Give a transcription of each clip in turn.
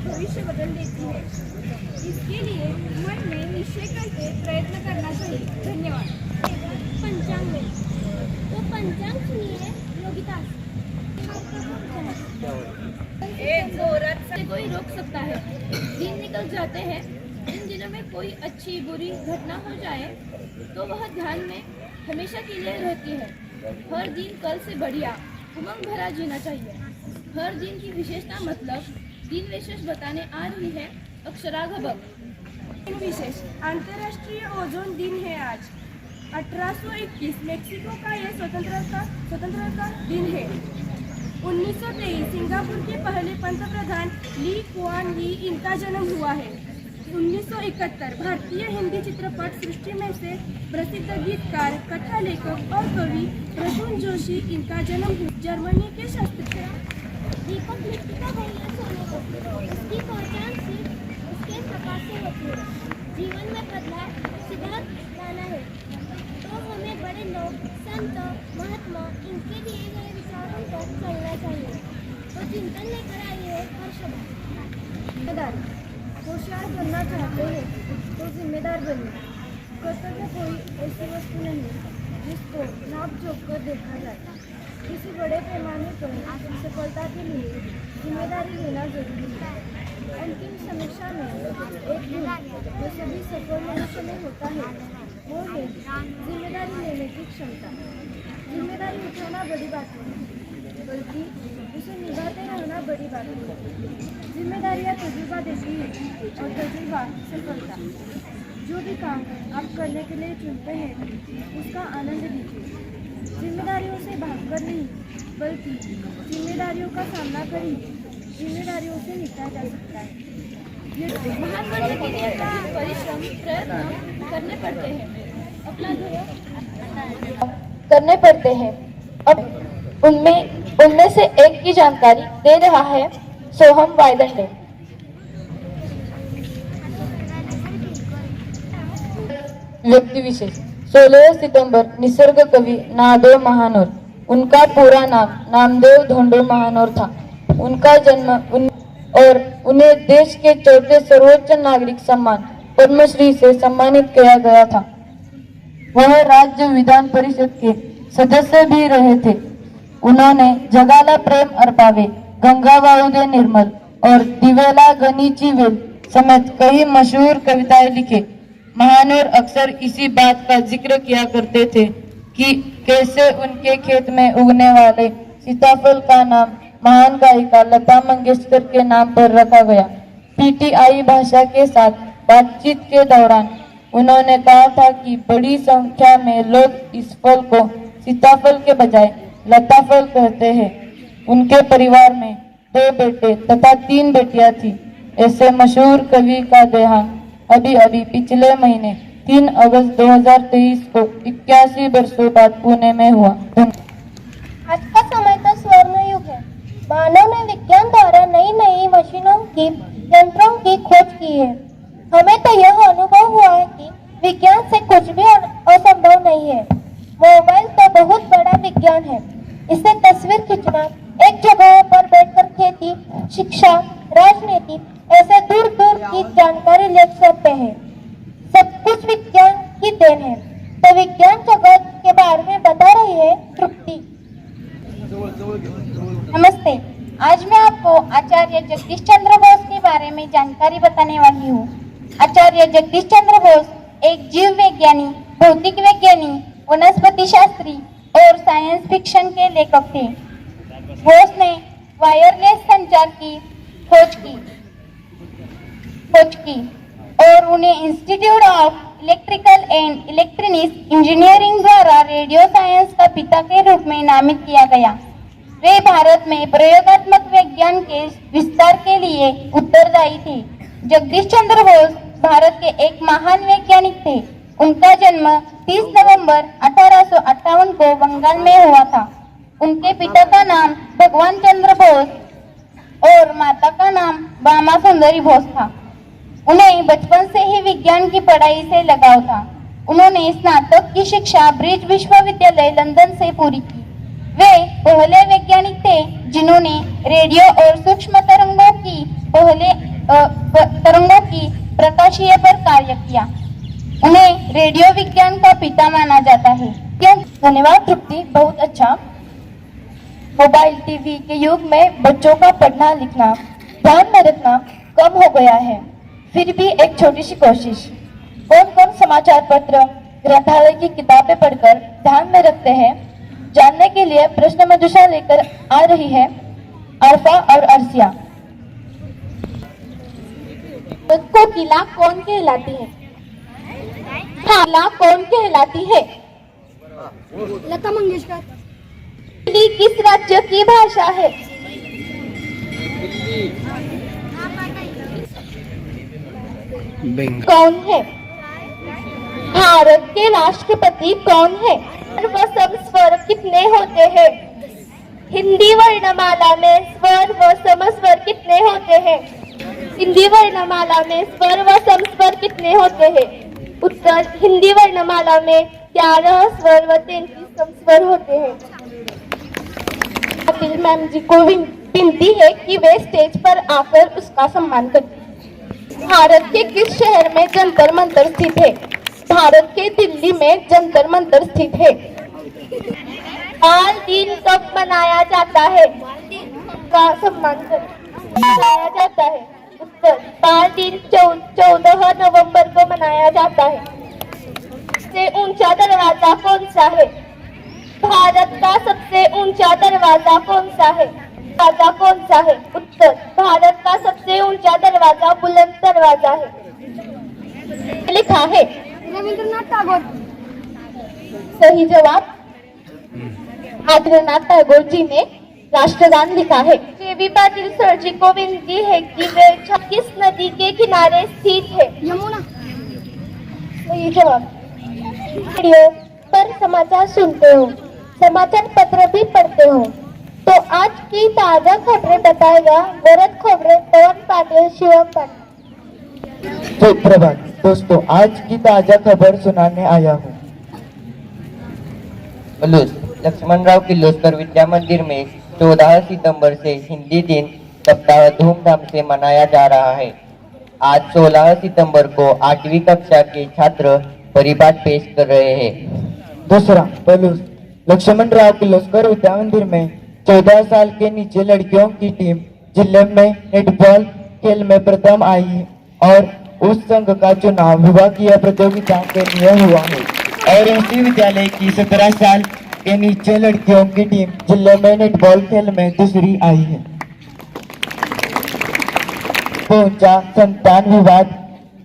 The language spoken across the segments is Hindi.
भविष्य बदल देती है। इसके लिए मन में निश्चय करके प्रयत्न करना चाहिए। धन्यवाद। पंचांग में तो पंचांग सुनिए योगिता से कोई रोक सकता है। दिन निकल जाते हैं। इन दिनों में कोई अच्छी बुरी घटना हो जाए तो वह ध्यान में हमेशा के लिए रहती है। हर दिन कल से बढ़िया उमंग भरा जीना चाहिए। हर दिन की विशेषता मतलब दिन विशेष बताने आ रही है अक्षरा घबक। दिन विशेष अंतर्राष्ट्रीय ओजोन दिन है आज। 1821 मेक्सिको का यह स्वतंत्रता दिन है। 1923 सिंगापुर के पहले पंतप्रधान ली कुआन ली इनका जन्म हुआ है। 1971 भारतीय हिंदी चित्रपट सृष्टि में से प्रसिद्ध गीतकार, कथा लेखक और कवि प्रसून जोशी इनका जन्म हुआ। जर्मनी के शास्त्रज्ञ दीपक मिट्टी का बना सोने को उसकी पहचान सिर्फ उसके प्रकाश से होती है। जीवन में बदलाव सिद्धांत लाना है तो हमें बड़े लोग, संत, महात्मा इनके दिए गए विचारों पर चलना चाहिए। तो चिंतन लेकर आइए जिम्मेदारी। होशियार बनना चाहते हैं तो जिम्मेदार बनिए। कर्तव्य कोई ऐसी वस्तु नहीं जिसको नाप जोक कर देखा जाए। किसी बड़े पैमाने पर सफलता के लिए जिम्मेदारी लेना जरूरी है। अंतिम समीक्षा में एक गुण जो सभी सफल मनुष्य में होता है वो है जिम्मेदारी लेने की क्षमता। जिम्मेदारी उठाना बड़ी बात नहीं बल्कि उसे निभाते रहना बड़ी बात है। जिम्मेदारियाँ तजुर्बा देती है और तजुर्बा सफलता। जो भी काम आप करने के लिए चुनते हैं उसका आनंद लीजिए। जिम्मेदारियों से भागकर नहीं बल्कि जिम्मेदारियों का सामना करिए। जिम्मेदारियों से निपटा जा सकता है। महान बनने के लिए परिश्रम प्रयत्न करने पड़ते हैं। अपना करने पड़ते हैं। अब उनमें से एक की जानकारी दे रहा है सोहम वायदंडे। व्यक्ति विशेष 16 सितंबर निसर्ग कवि नामदेव महानोर। उनका पूरा नाम नामदेव धोंडो महानोर था। उनका जन्म और उन्हें देश के चौथे सर्वोच्च नागरिक सम्मान पद्मश्री से सम्मानित किया गया था। वह राज्य विधान परिषद के सदस्य भी रहे थे। उन्होंने जगाला प्रेम अर्पावे, गंगा वाहू दे निर्मल और दिवेला गनीची वेल समेत कई मशहूर कविताएं लिखे। महानोर अक्सर इसी बात का जिक्र किया करते थे कि कैसे उनके खेत में उगने वाले सीताफल का नाम महान गायिका लता मंगेशकर के नाम पर रखा गया। पीटीआई भाषा के साथ बातचीत के दौरान उन्होंने कहा था कि बड़ी संख्या में लोग इस फल को सीताफल के बजाय लता फल कहते हैं। उनके परिवार में 2 बेटे तथा 3 बेटियां थी। ऐसे मशहूर कवि का देहांत अभी अभी पिछले महीने 3 अगस्त 2023 को 81 वर्षों बाद पुणे में हुआ। आज का समय तो स्वर्ण युग है। मानव ने विज्ञान द्वारा नई नई मशीनों की यंत्रों की खोज की है। हमें तो यह अनुभव हुआ है कि विज्ञान से कुछ भी असंभव नहीं है। मोबाइल तो बहुत बड़ा विज्ञान है। इससे तस्वीर खींचना, एक जगह पर बैठकर खेती, शिक्षा, राजनीति ऐसे दूर दूर की जानकारी ले सकते हैं। सब कुछ विज्ञान की देन है। तो विज्ञान जगत के बारे में बता रही है तृप्ति। नमस्ते, आज मैं आपको आचार्य जगदीश चंद्र बोस के बारे में जानकारी बताने वाली हूँ। आचार्य जगदीश चंद्र बोस एक जीव वैज्ञानिक, भौतिक वैज्ञानिक, वनस्पति शास्त्री और साइंस फिक्शन के लेखक थे। बोस ने वायरलेस संचार की खोज की और उन्हें institute of electrical and electronics engineering द्वारा रेडियो साइंस का पिता के रूप में नामित किया गया। वे भारत में प्रयोगात्मक विज्ञान के विस्तार के लिए उत्तरदायी थे। जगदीश चंद्र बोस भारत के एक महान वैज्ञानिक थे। उनका जन्म 30 नवंबर 1858 को बंगाल में हुआ था। उनके पिता का नाम भगवान चंद्र बोस और माता का नाम भामा सुंदरी बोस था। उन्हें बचपन से ही विज्ञान की पढ़ाई से लगाव था। उन्होंने स्नातक की शिक्षा ब्रिज विश्वविद्यालय लंदन से पूरी की। वे पहले वैज्ञानिक थे जिन्होंने रेडियो और सूक्ष्म तरंगों की प्रकाशीय पर कार्य किया। उन्हें रेडियो विज्ञान का पिता माना जाता है। क्यों? धन्यवाद तृप्ति, बहुत अच्छा। मोबाइल टीवी के युग में बच्चों का पढ़ना लिखना, ध्यान में रखना कम हो गया है। फिर भी एक छोटी सी कोशिश। कौन कौन समाचार पत्र, ग्रंथालय की किताबें पढ़कर ध्यान में रखते हैं, जानने के लिए प्रश्न मंजूषा लेकर आ रही है अरफा और अर्सिया। कोकिला कौन कहलाती है? कोकिला कौन कहलाती है? लता मंगेशकर। दिल्ली किस राज्य की भाषा है? कौन है? भारत के राष्ट्रपति कौन है? सर्व स्वर कितने होते हैं? हिंदी वर्णमाला में स्वर व समस्वर कितने होते हैं? हिंदी वर्णमाला में स्वर व समस्वर कितने होते हैं? उत्तर, हिंदी वर्णमाला में 11 स्वर व 33 समस्वर होते हैं। कपिल मैम जी को विनती है कि वे स्टेज पर आकर उसका सम्मान करें। भारत के किस शहर में जंतर मंतर स्थित है? भारत के दिल्ली में जंतर मंतर स्थित है। बाल दिन कब मनाया जाता है? का सम्मान करें। मनाया जाता है। उत्तर, बाल दिन 14 नवंबर को मनाया जाता है। सबसे ऊंचा दरवाजा कौन सा है? भारत का सबसे ऊंचा दरवाजा कौन सा है? दरवाजा कौन सा है? उत्तर, भारत का सबसे ऊंचा दरवाजा बुलंद दरवाजा है। लिखा है रविंद्रनाथ टैगोर। सही जवाब। रविंद्रनाथ टैगोर जी ने राष्ट्रगान लिखा है। जेबी पाटिल सर जी को विनती है कि वे किस नदी के किनारे स्थित है? यमुना। सही जवाब। रेडियो पर समाचार सुनते हो, समाचार पत्र भी पढ़ते हो, तो आज की ताजा खबरें बताएगा भरत खोबरे, पवन पाटिल, शिवम पाटिल। सुप्रभात दोस्तों, आज की ताजा खबर सुनाने आया हूँ। पलूस लक्ष्मणराव किर्लोस्कर विद्या मंदिर में 14 सितंबर से हिंदी दिन सप्ताह धूमधाम से मनाया जा रहा है। आज 16 सितंबर को 8वीं कक्षा के छात्र परिपाठ पेश कर रहे हैं। दूसरा, पलूस लक्ष्मणराव किर्लोस्कर विद्या मंदिर में 14 साल के नीचे लड़कियों की टीम जिले में नेटबॉल खेल में प्रथम आई है और उस संघ का चुनाव विभागीय प्रतियोगिताओं के लिए हुआ है और इसी विद्यालय की 17 साल के नीचे लड़कियों की टीम जिले में नेटबॉल खेल में दूसरी आई है। पहुंचा संतान विवाद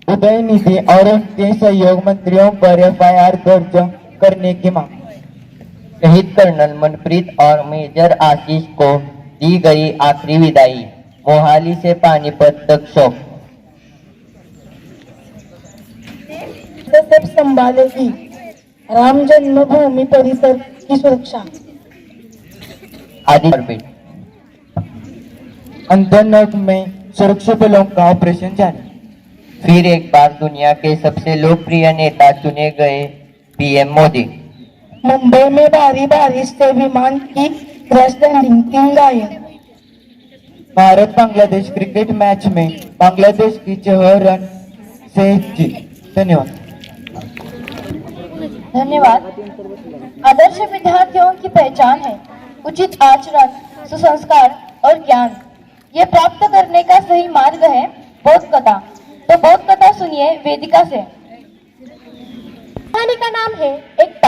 उदय निधि और उनके सहयोग मंत्रियों पर FIR दर्ज करने की मांग। शहीद कर्नल मनप्रीत और मेजर आशीष को दी गई आखिरी विदाई। मोहाली से पानीपत तक शोक। सब संभालेगी राम जन्मभूमि परिसर की सुरक्षा। आदि ऑर्बिट। अंतरनग में सुरक्षा बलों का ऑपरेशन जारी। फिर एक बार दुनिया के सबसे लोकप्रिय नेता चुने गए PM मोदी। मुंबई में भारी बारिश से विमान की क्रैश लैंडिंग 3 घायल। भारत बांग्लादेश क्रिकेट मैच में बांग्लादेश की 6 रन से जीत। धन्यवाद। धन्यवाद। आदर्श विद्यार्थियों की पहचान है उचित आचरण, सुसंस्कार और ज्ञान। ये प्राप्त करने का सही मार्ग है बोध कथा। तो बोध कथा सुनिए वेदिका से। कहानी का नाम है एक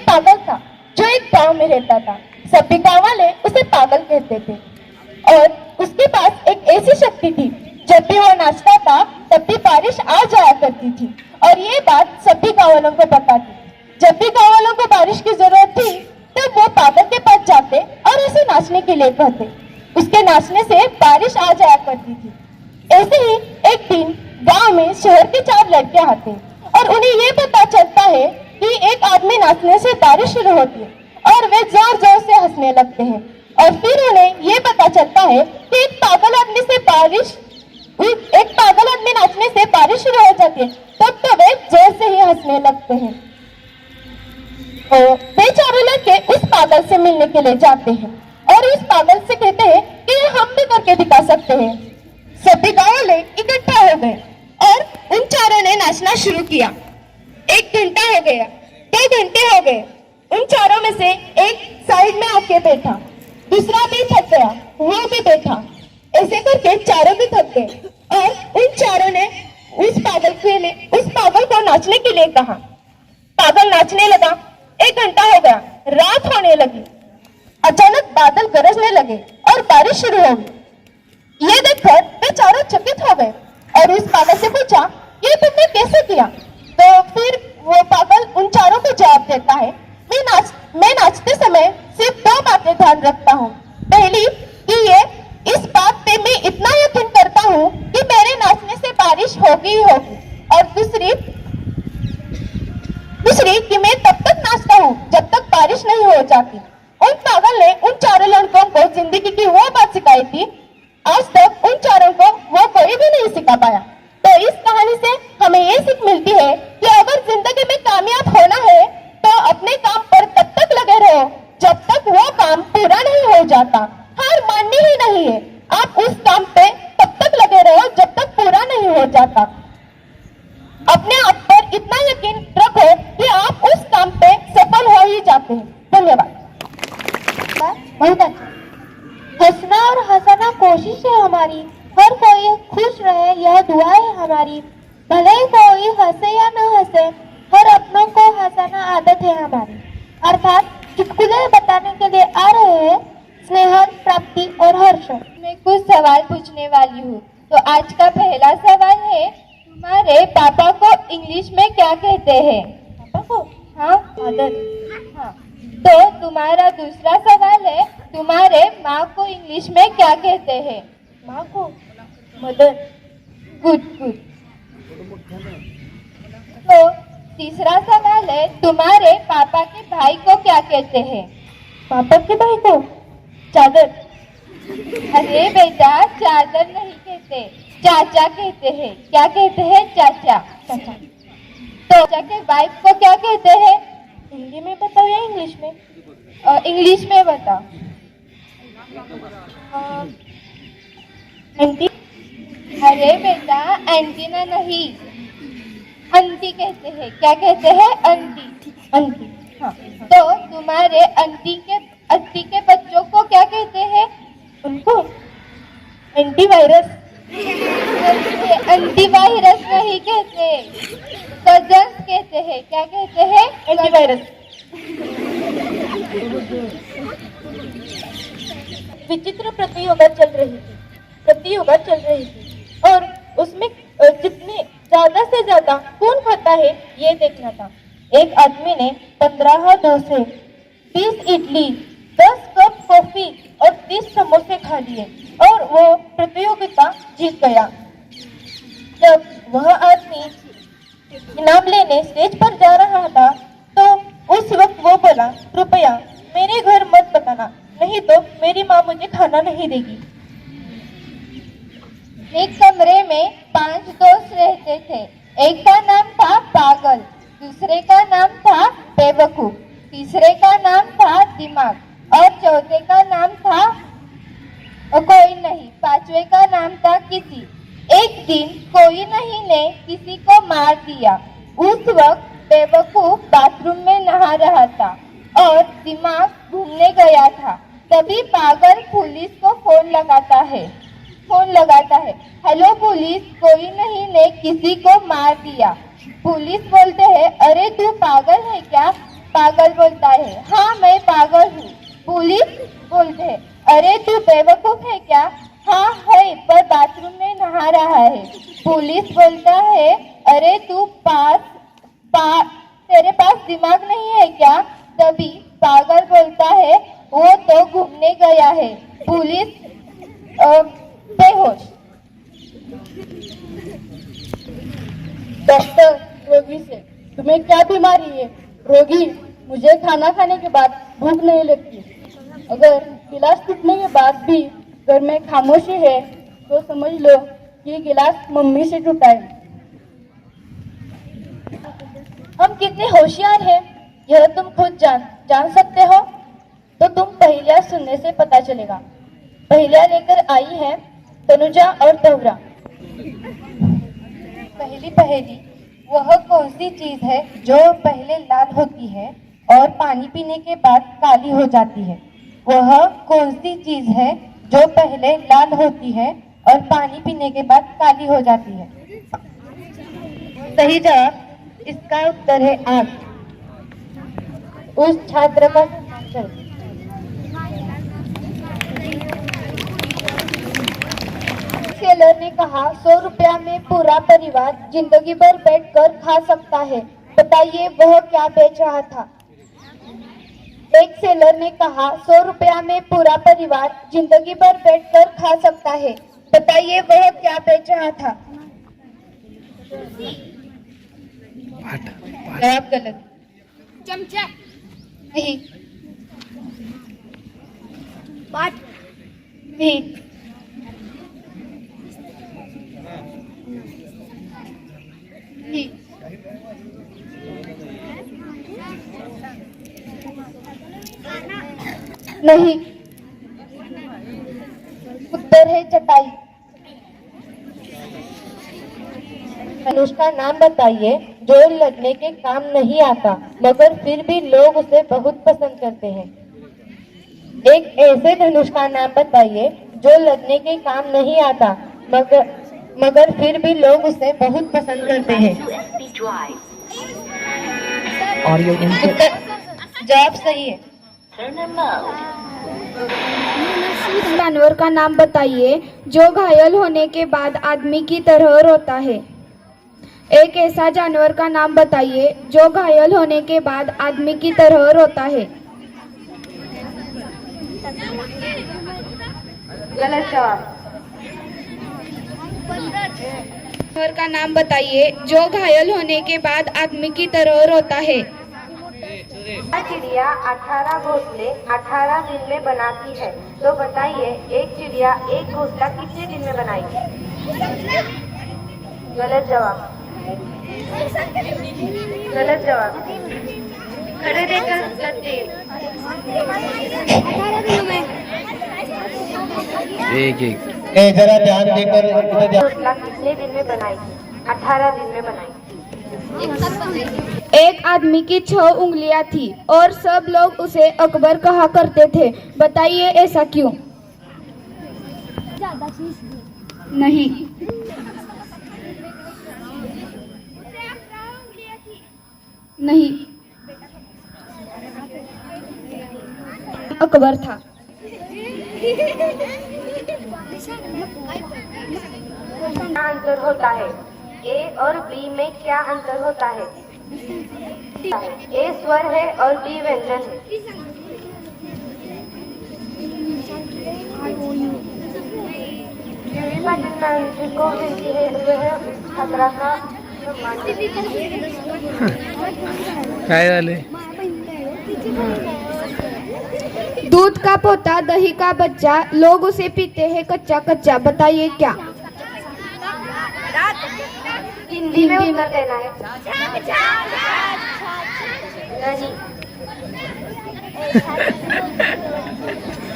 पागल था जो एक गांव में रहता था। सभी गांव वाले उसे पागल कहते थे और उसके पास एक ऐसी शक्ति थी, जब भी वो नाचता था तब भी बारिश आ जाया करती थी और ये बात सभी गांव वालों को पता थी। जब भी गांव वालों को बारिश की जरूरत थी तब वो पागल के पास जाते और उसे नाचने के लिए कहते। उसके नाचने से बारिश आ जाया करती थी। ऐसे ही एक दिन गांव में शहर के 4 लड़के आते और उन्हें ये पता चलता है कि एक आदमी नाचने से बारिश शुरू होती है और वे जोर जोर से हंसने लगते हैं। और फिर उन्हें ये पता चलता है कि एक पागल आदमी नाचने से बारिश शुरू हो जाती है। तब तो वे जोर से ही हंसने लगते हैं। वे चारों लड़के उस पागल से मिलने के लिए जाते हैं और उस पागल से कहते हैं कि हम भी करके दिखा सकते हैं। सभी गांव वाले इकट्ठा हो गए और उन चारों ने नाचना शुरू किया। 1 घंटा हो गया, 2 घंटे हो गए। उन चारों में से एक साइड में आके बैठा, दूसरा भी थक गया, वो भी बैठा। ऐसे करके चारों भी थक गए और उन चारों ने उस पागल को नाचने के लिए कहा। पागल नाचने लगा। 1 घंटा हो गया, रात होने लगी। अचानक बादल गरजने लगे और बारिश शुरू हो गई। ये देखकर वे चारों चकित हो गए और उस पागल से पूछा, ये तुमने कैसे किया? तो फिर वो पागल उन चारों को जवाब देता है, मैं नाचते समय सिर्फ 2 बातें ध्यान रखता हूँ। पहली कि इस बात पे मैं इतना यकीन करता हूँ कि मेरे नाचने से बारिश होगी ही होगी, और दूसरी कि मैं तब तक नाचता हूँ जब तक बारिश नहीं हो जाती। उन पागल ने उन चारों लड़कों को जिंदगी की वो बात सिखाई थी, आज तक उन चारों को वो कोई भी नहीं सिखा पाया। तो इस कहानी से हमें ये सीख मिलती है कि अगर जिंदगी में कामयाब होना है तो अपने काम पर तब तक लगे रहो जब तक वो काम पूरा नहीं हो जाता। हार माननी ही नहीं है, आप उस काम पे तब तक लगे रहो जब तक पूरा नहीं हो जाता। अपने आप पर इतना यकीन रखो कि आप उस काम पे सफल हो ही जाते हैं। धन्यवाद। बहुत अच्छा। हंसना और हंसाना कोशिश है हमारी, हर कोई खुश रहे यह दुआ है हमारी। भले कोई हंसे या न हंसे, हर अपनों को हंसाना आदत है हमारी। अर्थात चुटकुले बताने के लिए आ रहे हैं स्नेह, प्राप्ति और हर्ष। मैं कुछ सवाल पूछने वाली हूँ। तो आज का पहला सवाल है, तुम्हारे पापा को इंग्लिश में क्या कहते हैं? पापा को? हाँ, फादर। हाँ। तो तुम्हारा दूसरा सवाल है, तुम्हारे माँ को इंग्लिश में क्या कहते हैं? माँ को? मदर। Good good. तो तीसरा सवाल है, तुम्हारे पापा के भाई को क्या कहते हैं? पापा के भाई को? चादर। अरे बेटा, चादर नहीं कहते, चाचा कहते हैं। क्या कहते हैं? चाचा। चाचा। तो चाचा के वाइफ को क्या कहते हैं? हिंदी में बताओ या इंग्लिश में? इंग्लिश में बता। आंटी? अरे बेटा एंटीना नहीं, आंटी कहते हैं। क्या कहते हैं? आंटी। आंटी, हाँ। तो तुम्हारे आंटी के बच्चों को क्या कहते हैं? उनको एंटीवायरस। एंटीवायरस नहीं कहते, कजन्स कहते हैं। क्या कहते हैं? एंटीवायरस। विचित्र प्रतियोगिता चल रही थी और उसमें जितने ज्यादा से ज्यादा कौन खाता है ये देखना था। एक आदमी ने 15 डोसे, 20 इडली, 10 कप कॉफी और 30 समोसे खा लिए और वो प्रतियोगिता जीत गया। जब वह आदमी इनाम लेने स्टेज पर जा रहा था तो उस वक्त वो बोला, कृपया मेरे घर मत बताना, नहीं तो मेरी माँ मुझे खाना नहीं देगी। एक कमरे में 5 दोस्त रहते थे। एक का नाम था पागल, दूसरे का नाम था बेवकूफ, तीसरे का नाम था दिमाग और चौथे का नाम था कोई नहीं, पांचवे का नाम था किसी। एक दिन कोई नहीं ने किसी को मार दिया। उस वक्त बेवकूफ बाथरूम में नहा रहा था और दिमाग घूमने गया था। तभी पागल पुलिस को फोन लगाता है। हेलो पुलिस, कोई नहीं ने किसी को मार दिया। पुलिस बोलते हैं, अरे तू पागल है क्या? पागल बोलता है, हाँ मैं पागल हूँ। पुलिस बोलते हैं, अरे तू बेवकूफ है क्या? हाँ है, पर बाथरूम में नहा रहा है। पुलिस बोलता है, अरे तू तेरे पास दिमाग नहीं है क्या? तभी पागल बोलता है, वो तो घूमने गया है। पुलिस बेहोश। डॉक्टर, रोगी से तुम्हें क्या बीमारी है? रोगी, मुझे खाना खाने के बाद भूख नहीं लगती। अगर गिलास टूटने के बाद भी घर में खामोशी है तो समझ लो कि गिलास मम्मी से टूटा है। हम कितने होशियार हैं यह तुम खुद जान सकते हो। तो तुम पहेलियां सुनने से पता चलेगा। पहेलियां लेकर आई है तनुजा और तोहरा। पहली पहेली, वह कौन सी चीज है जो पहले लाल होती है और पानी पीने के बाद काली हो जाती है? वह कौन सी चीज है जो पहले लाल होती है और पानी पीने के बाद काली हो जाती है? सही जवाब, इसका उत्तर है आग। उस छात्र का चल। सेलर ने कहा, 100 रुपया में पूरा परिवार जिंदगी भर बैठकर खा सकता है। बताइए वह क्या बेच रहा था? एक सेलर ने कहा, 100 रुपया में पूरा परिवार जिंदगी भर बैठकर खा सकता है। बताइए वह क्या बेच रहा था? जवाब गलत। चमचा। नहीं। बाट। नहीं। नहीं। नहीं। उत्तर है चटाई। मनुष्य का नाम बताइए जो लगने के काम नहीं आता मगर फिर भी लोग उसे बहुत पसंद करते हैं। एक ऐसे धनुष का नाम बताइए जो लगने के काम नहीं आता मगर फिर भी लोग उसे बहुत पसंद करते हैं। जवाब सही है। जानवर का नाम बताइए जो घायल होने के बाद आदमी की तरह रोता है। एक ऐसा जानवर का नाम बताइए जो घायल होने के बाद आदमी की तरह रोता है। गलत जवाब। जानवर का नाम बताइए जो घायल होने के बाद आदमी की तरह रोता है। चिड़िया 18 घोंसले 18 दिन में बनाती है, तो बताइए एक चिड़िया एक घोंसला कितने दिन में बनाएगी? गलत जवाब। गलत जवाब। खड़े रहकर करते। 1-1 जरा ध्यान देकर इधर ध्यान। घोषणा कितने दिन में बनाई? 18 दिन में बनाई। एक आदमी की 6 उंगलियां थी और सब लोग उसे अकबर कहा करते थे। बताइए ऐसा क्यों? नहीं, नहीं, अकबर था। क्या अंतर होता है? ए और बी में क्या अंतर होता है? ए स्वर है और बी व्यंजन है। जिसको मिलती है वह खतरा का काय झाले? दूध का पोता, दही का बच्चा, लोग उसे पीते हैं कच्चा कच्चा। बताइए क्या? हिंदी में उत्तर देना है। नहीं।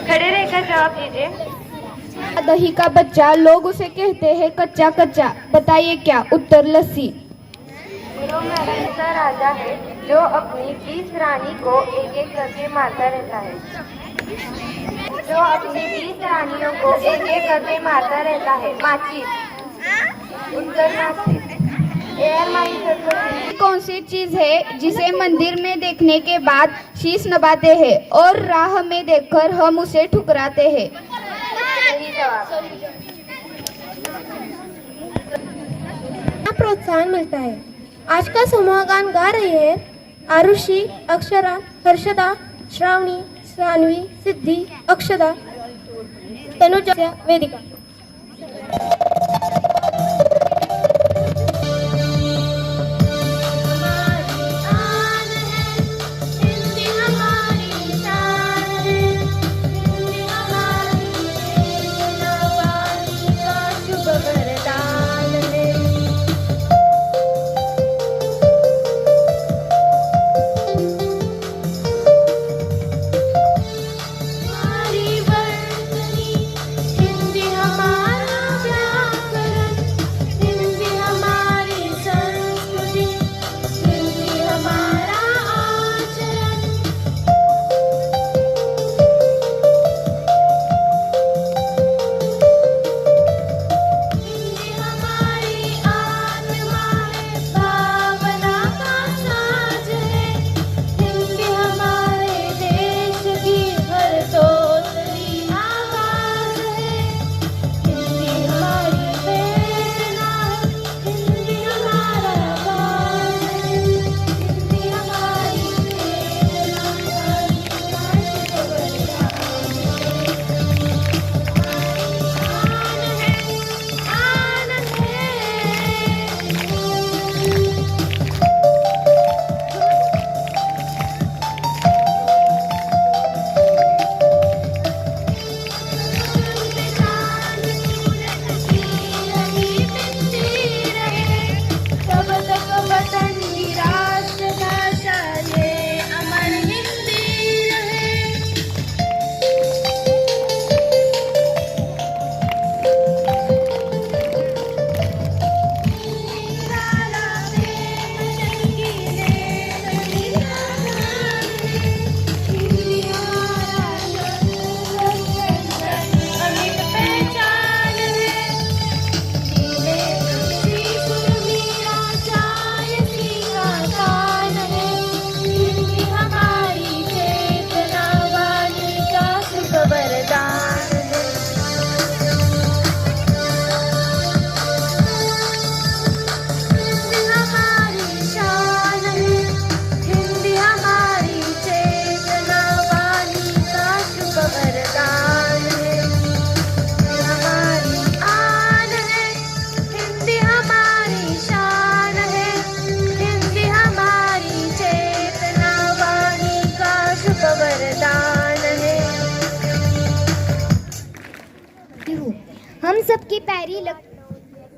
खड़े रहकर जवाब दीजिए। दही का बच्चा, लोग उसे कहते हैं कच्चा कच्चा। बताइए क्या? उत्तर लस्सी। ऐसा राजा है जो अपनी 20 रानी को एक एक करके मारता रहता है। जो अपनी 20 रानियों को एक एक करके मारता रहता है। माचिस। उत्तर माचिस। एयर माचिस। कौन सी चीज है जिसे मंदिर में देखने के बाद शीश नवाते हैं और राह में देखकर हम उसे ठुकराते हैं? सही जवाब। प्रोत्साहन मिलता है। आज का समूह गान गा रही है आरुषि, अक्षरा, हर्षदा, श्रावणी, सान्वी, सिद्धि, अक्षदा, तनुजा, वेदिका।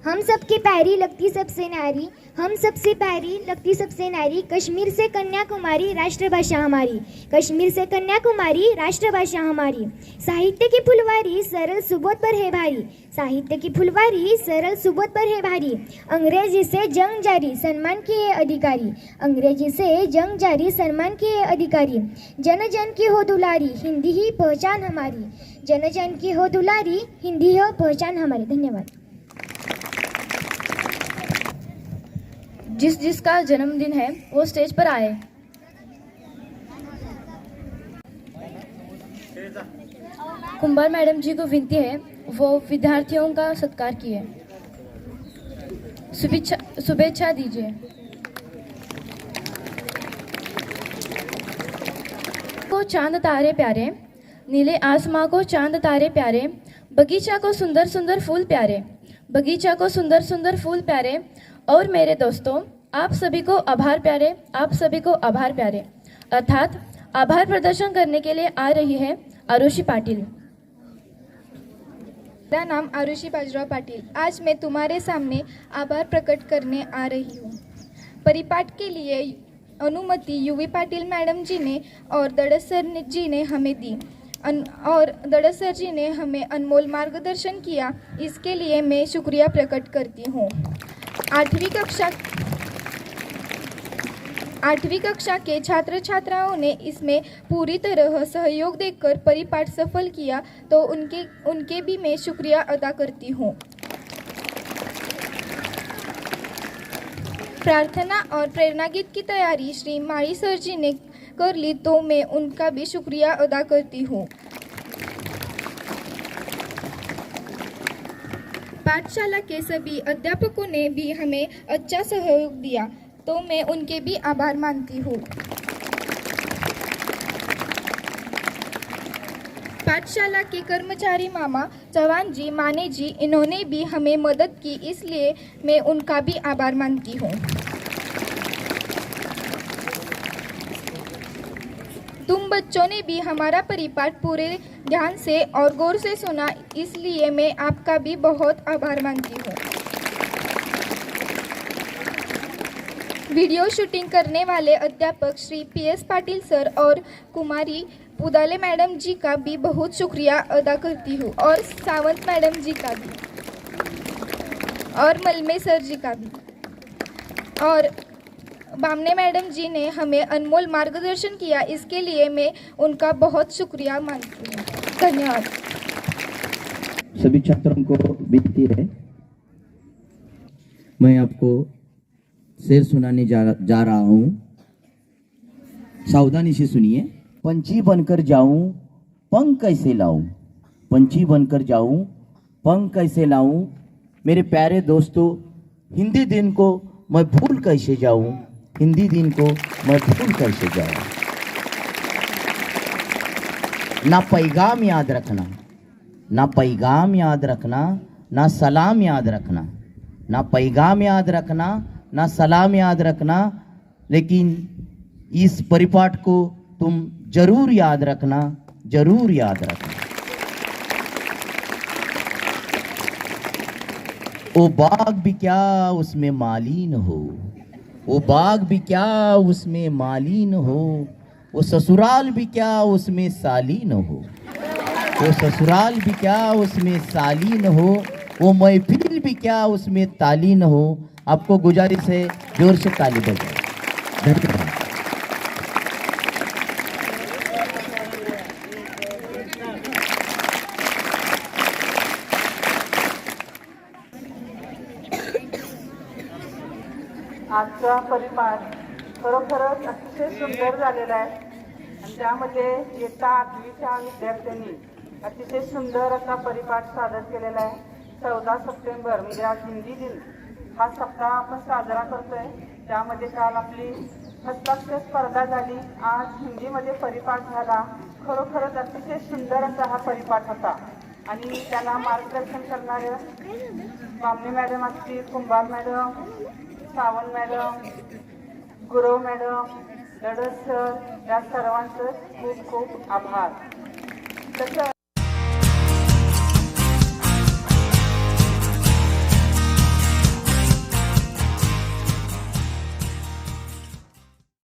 हम सबकी पैरी लगती सबसे न्यारी हम सबसे प्यारी लगती सबसे नारी, कश्मीर से कन्याकुमारी राष्ट्रभाषा हमारी, कश्मीर से कन्याकुमारी राष्ट्रभाषा हमारी। साहित्य की फुलवारी सरल सुबोध पर है भारी, साहित्य की फुलवारी सरल सुबोध पर है भारी। अंग्रेजी से जंग जारी सम्मान की है अधिकारी, अंग्रेजी से जंग जारी सम्मान की है अधिकारी। जन जन की हो दुलारी हिंदी ही पहचान हमारी, जन जन की हो दुलारी हिंदी हो पहचान हमारी। धन्यवाद। जिसका जन्मदिन है वो स्टेज पर आए। कुंभार मैडम जी को विनती है वो विद्यार्थियों का सत्कार किए, शुभेच्छा दीजिए। को चांद तारे प्यारे, नीले आसमां को चांद तारे प्यारे, बगीचा को सुंदर सुंदर फूल प्यारे, बगीचा को सुंदर सुंदर फूल प्यारे। और मेरे दोस्तों, आप सभी को आभार प्यारे, आप सभी को आभार प्यारे। अर्थात आभार प्रदर्शन करने के लिए आ रही है आरुषि पाटिल। मेरा नाम आरुषि बाजीराव पाटिल। आज मैं तुम्हारे सामने आभार प्रकट करने आ रही हूँ। परिपाठ के लिए अनुमति यूवी पाटिल मैडम जी ने और दड़स सर जी ने हमें दी और दड़स सर जी ने हमें अनमोल मार्गदर्शन किया। इसके लिए मैं शुक्रिया प्रकट करती हूँ। आठवीं कक्षा के छात्र छात्राओं ने इसमें पूरी तरह सहयोग देकर परिपाठ सफल किया, तो उनके भी मैं शुक्रिया अदा करती हूँ। प्रार्थना और प्रेरणा गीत की तैयारी श्री माड़ी सर जी ने कर ली, तो मैं उनका भी शुक्रिया अदा करती हूँ। पाठशाला के सभी अध्यापकों ने भी हमें अच्छा सहयोग दिया, तो मैं उनके भी आभार मानती हूँ। पाठशाला के कर्मचारी मामा चौहान जी, माने जी, इन्होंने भी हमें मदद की, इसलिए मैं उनका भी आभार मानती हूँ। तुम बच्चों ने भी हमारा परिपाठ पूरे ध्यान से और गौर से सुना, इसलिए मैं आपका भी बहुत आभार मानती हूँ। वीडियो शूटिंग करने वाले अध्यापक श्री PS पाटिल सर और कुमारी उदाले मैडम जी का भी बहुत शुक्रिया अदा करती हूँ, और सावंत मैडम जी का भी, और मलमे सर जी का भी, और बामने मैडम जी ने हमें अनमोल मार्गदर्शन किया। इसके लिए मैं उनका बहुत शुक्रिया मानती हूँ। धन्यवाद। सभी छात्रों को विनती है, मैं आपको शेर सुनाने जा रहा हूँ, सावधानी से सुनिए। पंछी बनकर जाऊं पंख कैसे लाऊं, पंछी बनकर जाऊं पंख कैसे लाऊं, मेरे प्यारे दोस्तों, हिंदी दिन को मैं भूल कैसे जाऊं, हिंदी दिन को मैं भूल कैसे जाऊं। ना पैगाम याद रखना, ना पैगाम याद रखना, ना सलाम याद रखना, ना पैगाम याद रखना, ना सलाम याद रखना, लेकिन इस परिपाठ को तुम जरूर याद रखना, जरूर याद रखना। ओ बाग भी क्या उसमें माली न हो, वो बाग भी क्या उसमें माली न हो, वो ससुराल भी क्या उसमें साली न हो, वो ससुराल भी क्या उसमें साली न हो, वो महफिल भी क्या उसमें ताली न हो। आपको गुजारिश है, जोर से ताली बजाएं। धन्यवाद। आजचा परिपाठ खरोखरच अतिशय सुंदर झालेला आहे आणि त्यामध्ये इयत्ता 8वीच्या विद्यार्थ्यांनी अतिशय सुंदर असा परिपाठ सादर केलेला आहे। 14 सप्टेंबर म्हणजे आज हिंदी दिन हा सप्ताह आपण साजरा करतोय। त्यामध्ये काल आपली हस्ताक्षर स्पर्धा झाली, आज हिंदीमध्ये परिपाठ झाला। खरोखरच अतिशय सुंदर असा हा परिपाठ होता आणि त्याला मार्गदर्शन करणारे बामणे मॅडम असतील, Kumbhar madam, Sawant madam, Gurav madam, Dadas sir, या सर्वांचं खूप खूप आभार। तसं